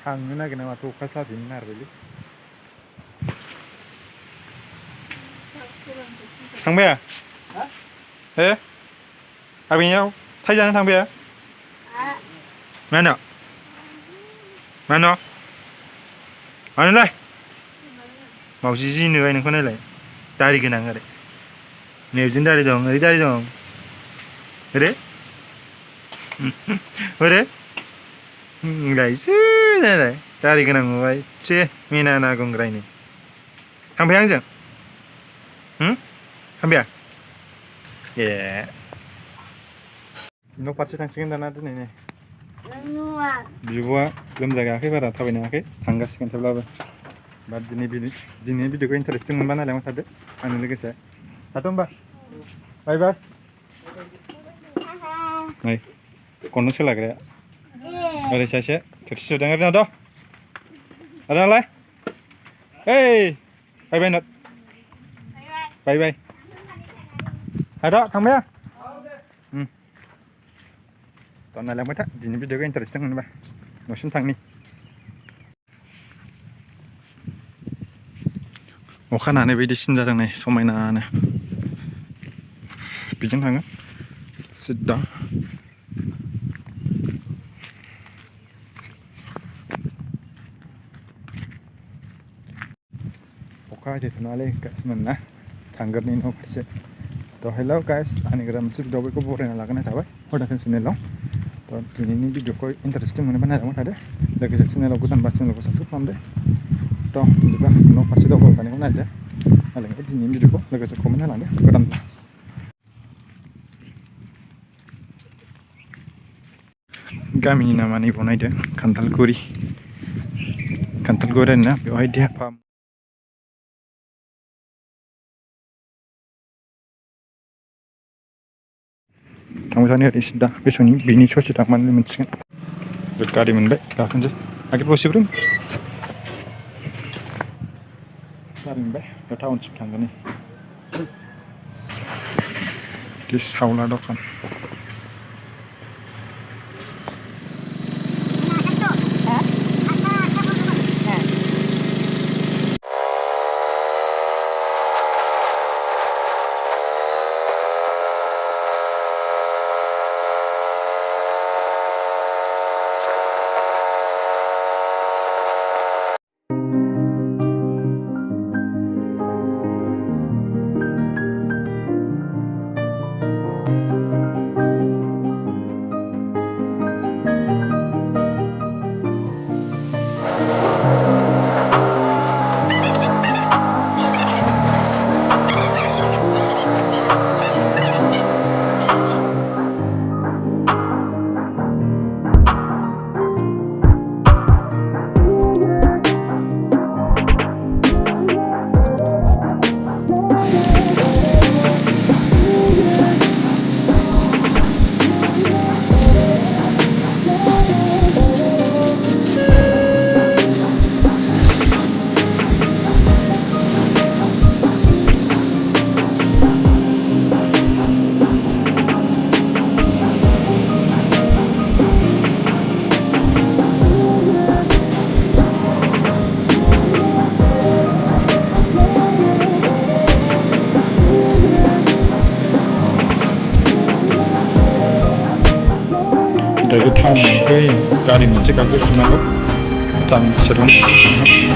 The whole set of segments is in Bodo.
थांनो नागिरनाय माथो अखा साफिनो नागिरबायलै थांबाया हो आबैनियाव थाइजानो थांबाया मानो मानो मानोलाय मावजि जि नुबाय नोंखौ नायलाय दारि गोनां ओरै नेबजों दारि दं ओरै दारि दं ओरै ओरै गायसो नायलाय दारि गोनां नुबाय एसे मिना ना गंग्रायनि थांबाय आंजों थांबाया ए न' फारसे थांसिगोन दाना दिनै बिब'आ लोमजागायाखै बारा थाबायनो हायाखै थांगासिगोन थेवब्लाबो बा दिनै भिडिअखौ इन्टारेस्टिं मोनबा नायलांबाय थादो आंनि लोगोसे थाथ' होमबा बाय बाय नै गननो सोलाग्राया ओरै सासे थोरसि सुदों ओरै नाथ' ओरै नालाय ओइ बाय बाय नट बाय बाय थाथ' थांबाय आं थ' नायलांबाय था दिनै भिडिअखौ इन्टारेस्टिं मोनबा न'सिम थांनि अखा हानानै बिदि सिन जादों नै समायनानो बिजों थाङो सिद्दा अखा हाथेथ'नालै गासिमोनना थांगोरनि न' फारसे थ' हेल' गाइस आंनि गोदान मोनसे भिडिअ बेखौ बरायना लागायनाय थाबाय हदासिन चेनेलाव थ' दिनैनि भिडिअखौ इन्टारेस्टिं मोनोबा नायलांबाय थादो लोगोसे चेनेलाव गोदानबा चेनेलखौ साबस्क्राइब खालामदो थ' बिदिबा न' फारसे दावबायनायखौ नायदो नायलांदो दिनैनि भिडिअखौ लोगोसे कमेन्ट होलांदो गोदान गामिनि नामा नैबाव नायदो खान्थालगुरि आरोना बेवहाय देहा फाहाम थांबाय थानो ओरै सिदा बेसनि बिनि ससे थांबानो मोनसिगोन गारि मोनबाय गाखोनोसै आगे बसिब्रोम गारि मोनबाय दा टाउनसिम थांगोन सावला दखान dari town ke गारि मोनसे गाखोफिननांगौ टाउन सेरावनो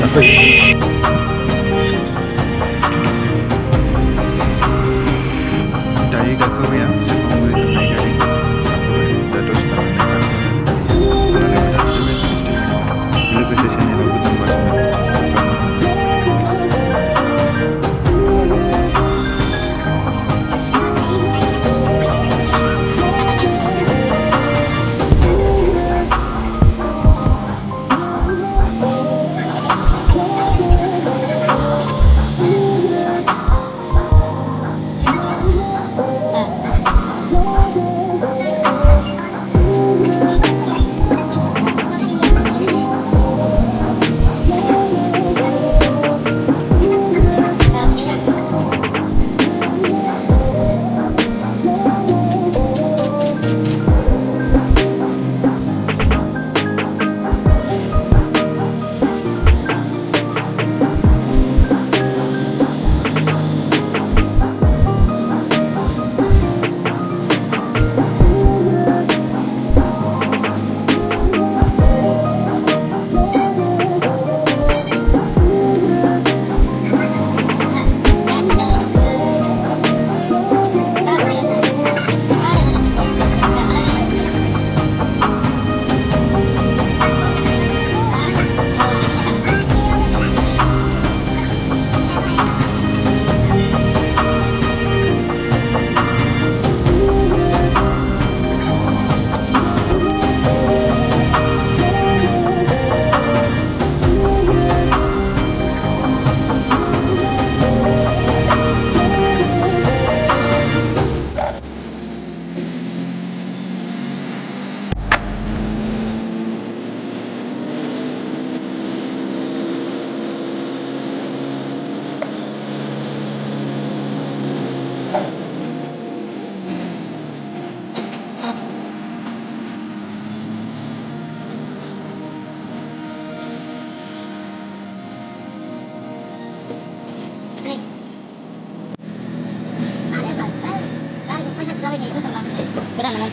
गाखोयो दायो गाखोबाय आं सेरफांगुरि थांनाय गारि दा 10 थाखानि लोगोसे चेनेलाव गोदान बासिनो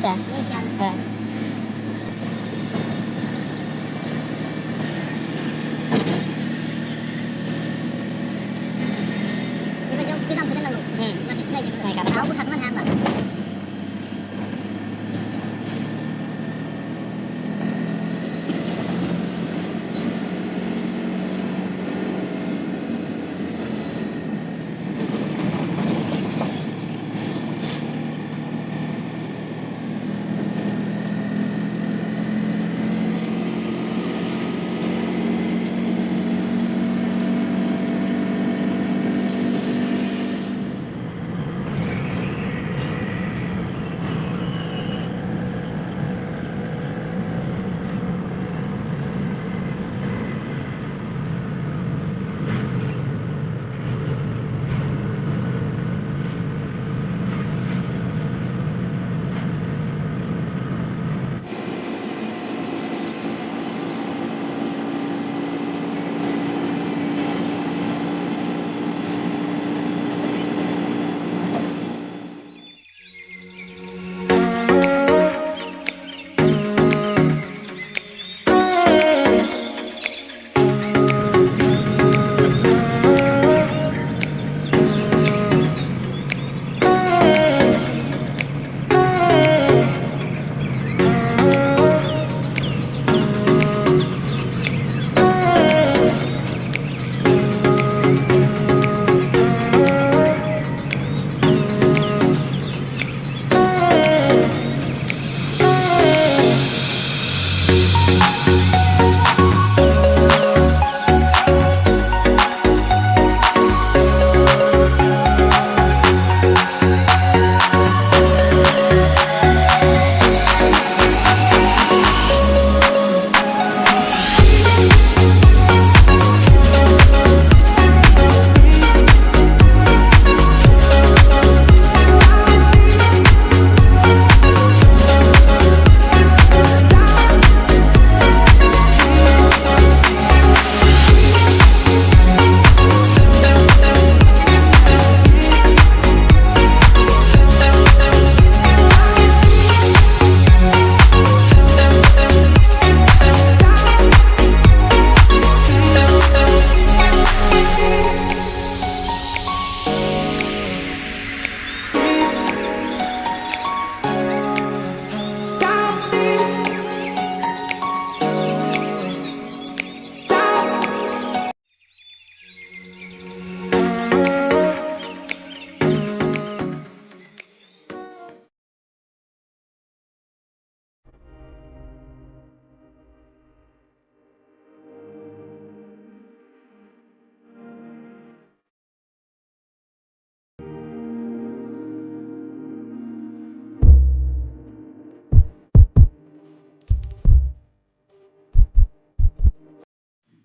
Indonesia. Masih snack kan? Tahu bukan mana mbak?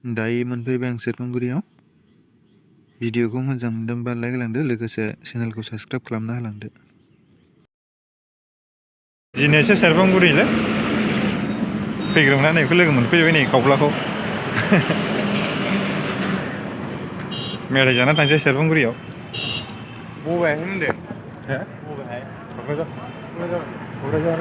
दायो मोनफैबाय आं सेरफांगुरियाव भिडिअखौ मोजां मोनदोंबा लाइक होलांदो लोगोसे चेनेलखौ साबस्क्राइब खालामना होलांदो दिनैसो सेरफांगुरिलै फैग्रोमोना नैखौ लोगो मोनफैबाय नै खावख्लाखौ मेथाइ जाना थांसै सेरफांगुरियाव बबेहाय होनदों हो बबेहाय क'क्राझार क'क्राझार